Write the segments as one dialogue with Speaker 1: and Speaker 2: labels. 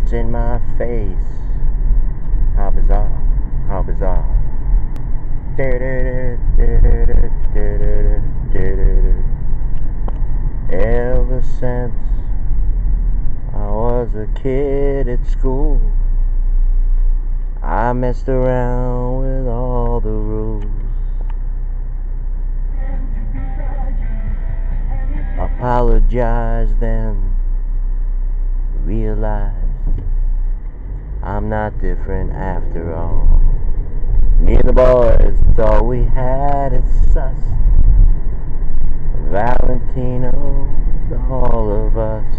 Speaker 1: It's in my face. How bizarre. How bizarre. Ever since I was a kid at school, I messed around with all the rules. Apologized then, realized I'm not different after all. Me and the boys thought we had it sussed. Valentino's all of us.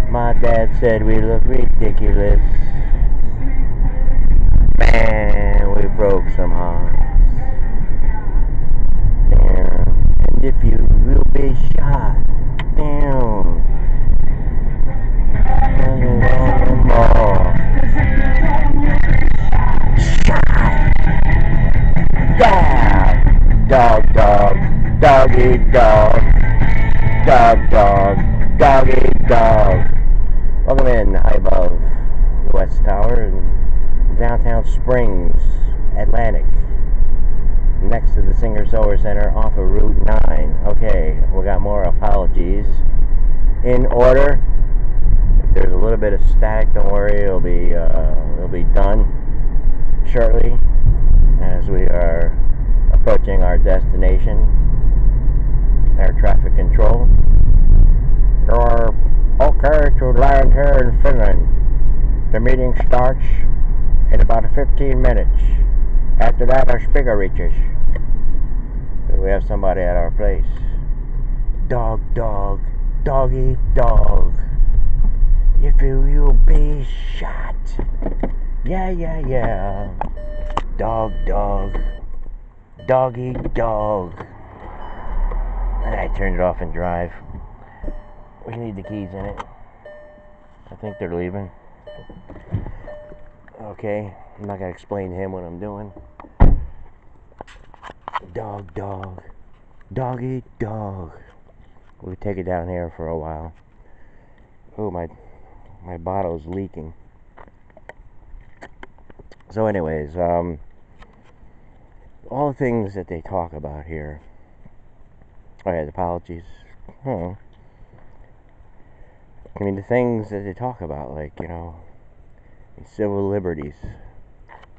Speaker 1: My dad said we look ridiculous. Man, we broke some hearts. And if you will be shot, damn. Yeah! Dog, dog, doggy dog. Dog, dog, doggy dog. Welcome in high above the West Tower in downtown Springs, Atlantic. Next to the Singer Solar Center off of Route 9. Okay, we got more apologies in order. If there's a little bit of static, don't worry, it'll be done shortly as we are approaching our destination, air traffic control. You're okay to land here in Finland. The meeting starts in about 15 minutes. After that, our speaker reaches. We have somebody at our place. Dog, dog, doggy dog. If you'll be shot. Yeah, yeah, yeah. Dog, dog, doggy dog. And I turned it off and drive. We need the keys in it. I think they're leaving. Okay, I'm not gonna explain to him what I'm doing. Dog, dog, doggy dog. We'll take it down here for a while. Oh, my bottle's leaking. So anyways, all the things that they talk about here. Oh yeah, apologies. I mean, the things that they talk about, like, you know, civil liberties,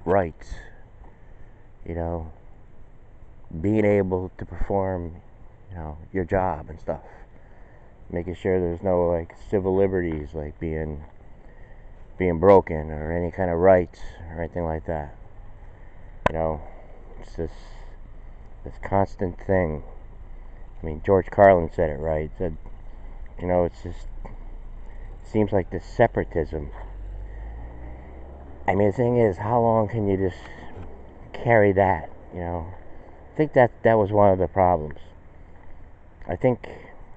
Speaker 1: rights, you know, being able to perform, you know, your job and stuff, making sure there's no, like, civil liberties, like, being broken, or any kind of rights, or anything like that. You know, it's this constant thing. I mean, George Carlin said it right. He said, you know, it seems like this separatism. I mean, the thing is, how long can you just carry that, you know? I think that was one of the problems. I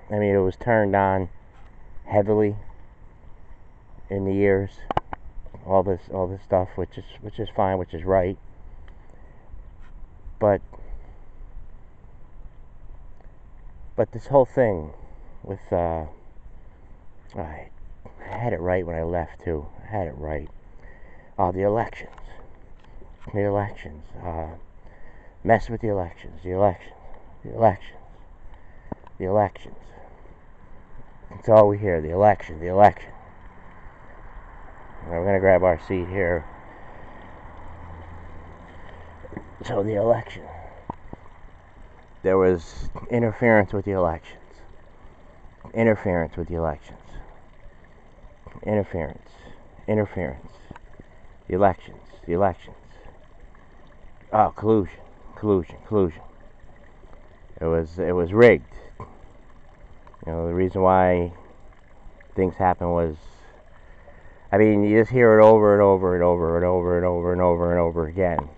Speaker 1: mean, it was turned on heavily in the years. All this stuff, which is fine, which is right. But this whole thing with I had it right when I left too. I had it right. The elections. Mess with the elections. That's all we hear. The election. We're gonna grab our seat here. So the election. There was interference with the elections. Interference. The elections. Oh, collusion. It was rigged. You know, the reason why things happen was, I mean, you just hear it over and over again.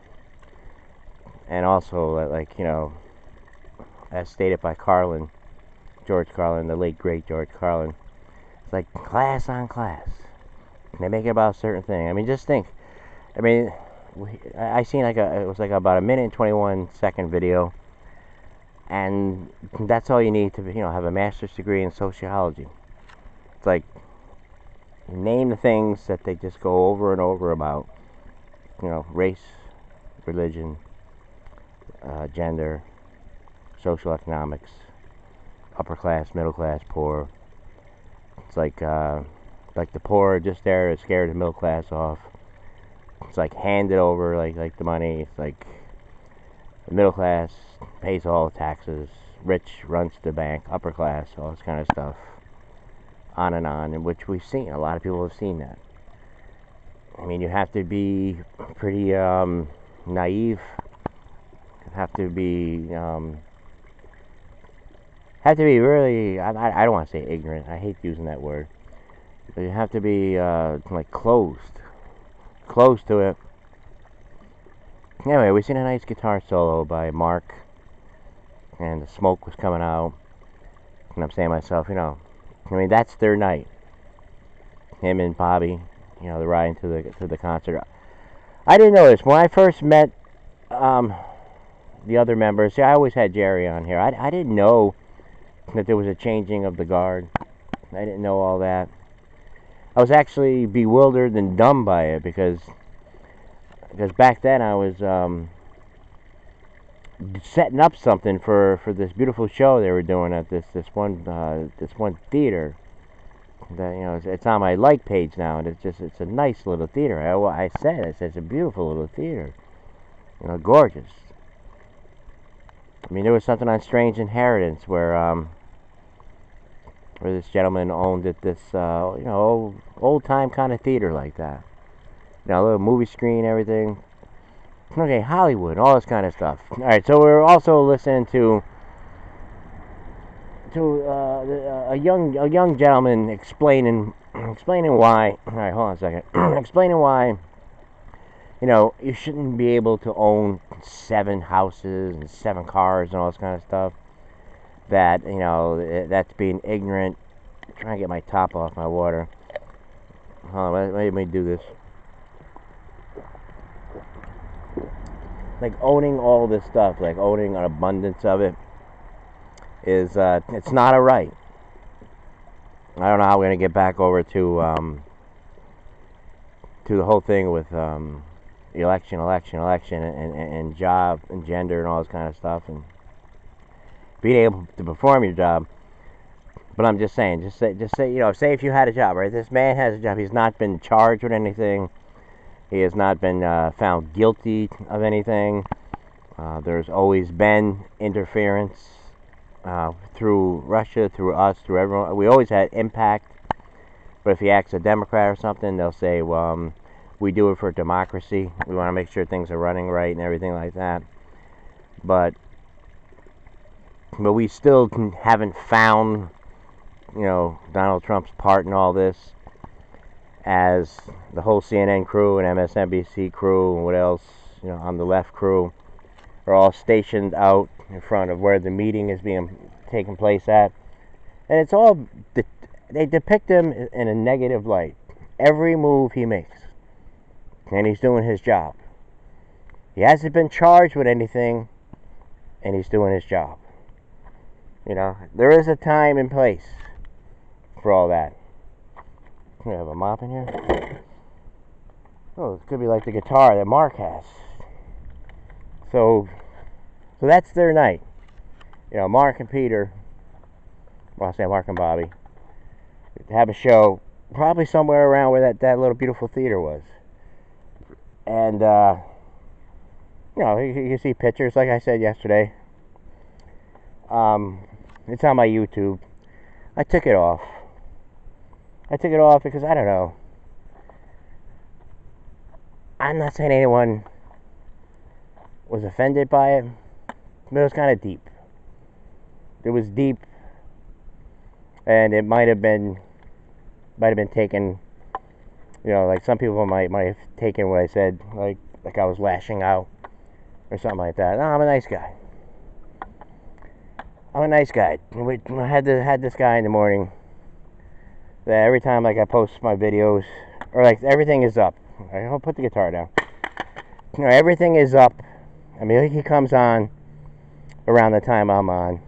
Speaker 1: And also, like, you know, as stated by George Carlin, the late great George Carlin, it's like class on class. They make it about a certain thing. I mean, just think. I mean, I seen it was like about a minute and 21-second video, and that's all you need to, you know, have a master's degree in sociology. It's like, name the things that they just go over and over about. You know, race, religion, gender, social economics, upper class, middle class, poor. It's like the poor are just there to scare the middle class off. It's like handed over like the money. It's like the middle class pays all the taxes, rich runs the bank, upper class, all this kind of stuff. On and on, in which we've seen. A lot of people have seen that. I mean, you have to be pretty naive. You have to be really. I don't want to say ignorant. I hate using that word. But you have to be like closed to it. Anyway, we seen a nice guitar solo by Mark, and the smoke was coming out. And I'm saying to myself, you know, I mean, that's their night. Him and Bobby, you know, they're riding to the concert. I didn't know this when I first met the other members. See, I always had Jerry on here. I didn't know that there was a changing of the guard. I didn't know all that. I was actually bewildered and dumb by it because back then I was setting up something for this beautiful show they were doing at this one theater. That, you know, it's on my like page now, and it's a nice little theater. I said it's a beautiful little theater, you know, gorgeous. I mean, there was something on Strange Inheritance where this gentleman owned it, this you know, old time kind of theater like that. You know, a little movie screen, everything. Okay, Hollywood, all this kind of stuff. All right, so we're also listening to a young gentleman explaining why. All right, hold on a second. Explaining why, you know, you shouldn't be able to own 7 houses and 7 cars and all this kind of stuff. That, you know, that's being ignorant. I'm trying to get my top off my water. Hold on, let me do this. Like owning all this stuff, like owning an abundance of it, is it's not a right. I don't know how we're gonna get back over to the whole thing with election, and job and gender and all this kind of stuff, and being able to perform your job. But I'm just saying, just say, you know, say if you had a job, right? This man has a job. He's not been charged with anything. He has not been found guilty of anything. There's always been interference through Russia, through us, through everyone. We always had impact. But if he acts a Democrat or something, they'll say, well, we do it for democracy. We want to make sure things are running right and everything like that. But we still haven't found, you know, Donald Trump's part in all this, as the whole CNN crew and MSNBC crew and what else, you know, on the left crew are all stationed out in front of where the meeting is taking place at. And it's all, they depict him in a negative light. Every move he makes. And he's doing his job. He hasn't been charged with anything, and he's doing his job. You know, there is a time and place for all that. We have a mop in here. Oh, it could be like the guitar that Mark has. So that's their night. You know, Mark and Peter, well, I'll say Mark and Bobby, have a show probably somewhere around where that little beautiful theater was. And, you know, you see pictures, like I said yesterday. It's on my YouTube. I took it off. Because, I don't know. I'm not saying anyone was offended by it, but it was kind of deep. It was deep, and it might have been taken, you know, like some people might have taken what I said, like I was lashing out, or something like that. No, I'm a nice guy. I had this guy in the morning that every time, like, I post my videos, or like everything is up. I'll put the guitar down. You know, everything is up. I mean, he comes on around the time I'm on.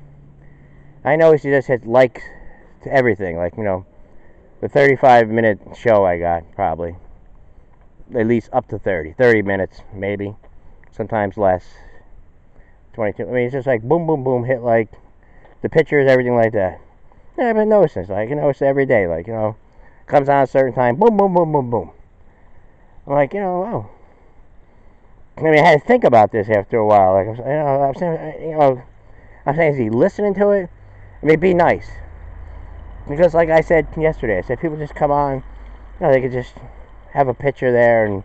Speaker 1: I noticed he just hits likes to everything, like, you know, The 35-minute show I got, probably. At least up to 30 minutes, maybe. Sometimes less. 22. I mean, it's just like boom, boom, boom, hit like the pictures, everything like that. Yeah, I've been noticing this. Like, you notice every day. Like, comes on a certain time, boom, boom, boom, boom, boom. I'm like, oh. I mean, I had to think about this after a while. Like, I'm saying, is he listening to it? I mean, be nice. Because, like I said yesterday, I said people just come on, they could just have a picture there and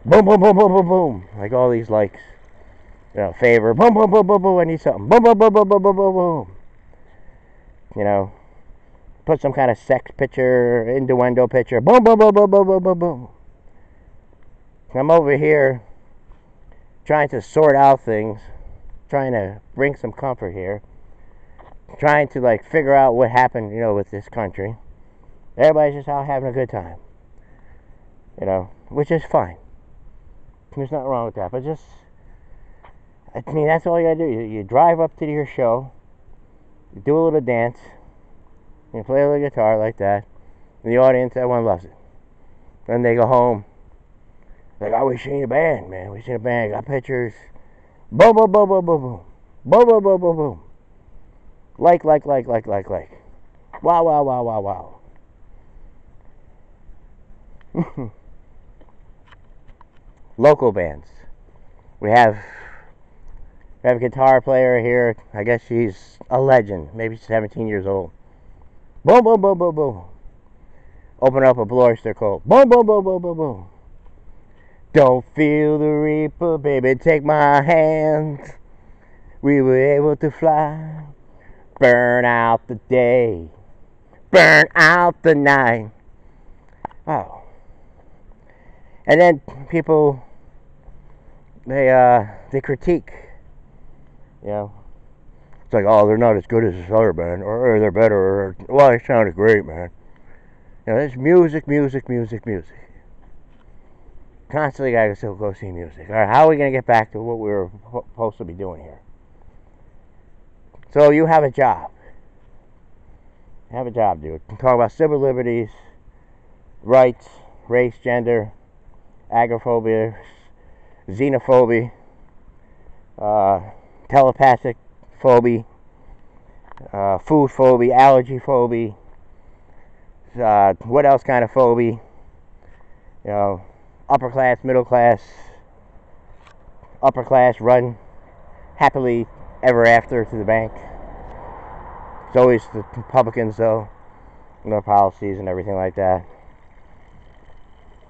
Speaker 1: boom, boom, boom, boom, boom, boom. Like all these likes. Favor. Boom, boom, boom, boom, boom. I need something. Boom, boom, boom, boom, boom, boom, boom, boom. Put some kind of sex picture, innuendo picture. Boom, boom, boom, boom, boom, boom, boom, boom. I'm over here trying to sort out things, trying to bring some comfort here, trying to figure out what happened, with this country. Everybody's just out having a good time, which is fine. There's nothing wrong with that, but I mean, that's all you gotta do. You drive up to your show, you do a little dance, you play a little guitar like that, and the audience, everyone loves it. Then they go home, like, oh, we seen a band, man. We seen a band, got pictures. Boom, boom, boom, boom, boom, boom. Boom, boom, boom, boom, boom. Like. Wow, wow, wow, wow, wow. Local bands. We have a guitar player here. I guess she's a legend. Maybe she's 17 years old. Boom, boom, boom, boom, boom. Open up a Blue Oyster Cult. Boom, boom, boom, boom, boom, boom. Don't feel the reaper, baby, take my hand. We were able to fly. Burn out the day. Burn out the night. Oh. And then people, they critique. It's like, oh, they're not as good as this other band, or they're better, or, well, they sounded great, man. It's music. Constantly gotta still go see music. All right, how are we gonna get back to what we were supposed to be doing here? So you have a job. Have a job, dude. Talk about civil liberties, rights, race, gender, agoraphobia, xenophobia, telepathic phobia, food phobia, allergy phobia, what else kind of phobia? Upper class, middle class, upper class run happily ever after to the bank. It's always the Republicans, though, and their policies and everything like that.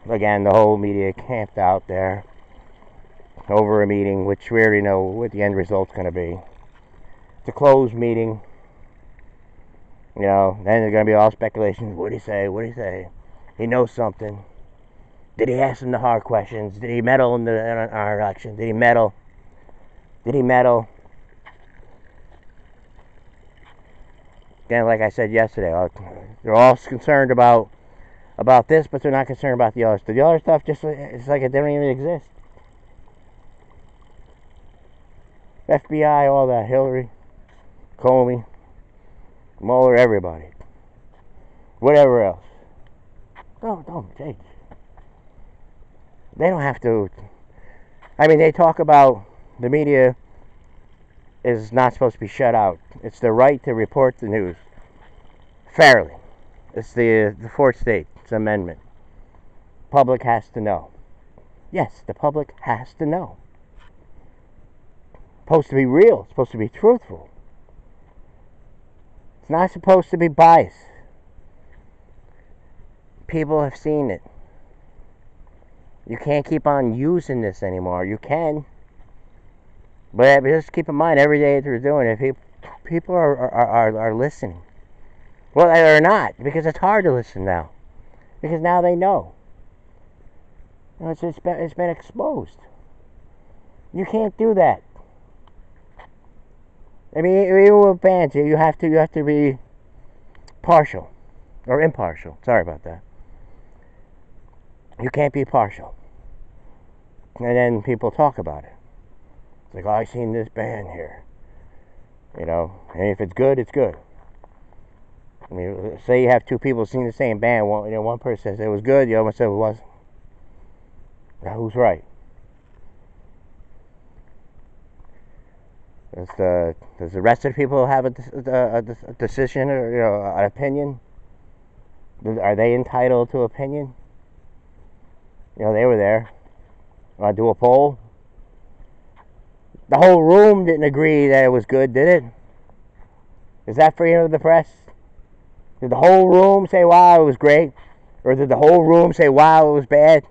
Speaker 1: Again, the whole media camped out there over a meeting, which we already know what the end result's going to be. It's a closed meeting. Then there's going to be all speculations. What did he say? He knows something. Did he ask him the hard questions? Did he meddle in our election? Did he meddle? Again, like I said yesterday, they're all concerned about this, but they're not concerned about the other stuff. The other stuff, it's like it didn't even exist. FBI, all that, Hillary, Comey, Mueller, everybody. Whatever else. Don't take. They don't have to. I mean, they talk about the media is not supposed to be shut out. It's the right to report the news fairly. It's the fourth state's amendment. Public has to know. Yes, the public has to know. It's supposed to be real. It's supposed to be truthful. It's not supposed to be biased. People have seen it. You can't keep on using this anymore. You can. But just keep in mind, every day that they're doing it, people are listening. Well, they're not, because it's hard to listen now. Because now they know. It's been exposed. You can't do that. I mean, even with bands, you have to be partial. Or impartial. Sorry about that. You can't be partial. And then people talk about it. It's like, oh, I seen this band here. And if it's good, it's good. I mean, say you have two people sing the same band. One person says it was good, the other one says it wasn't. Now, who's right? Does the rest of the people have a decision or an opinion? Are they entitled to opinion? They were there. Do a poll. The whole room didn't agree that it was good, did it? Is that freedom of the press? Did the whole room say, wow, it was great? Or did the whole room say, wow, it was bad?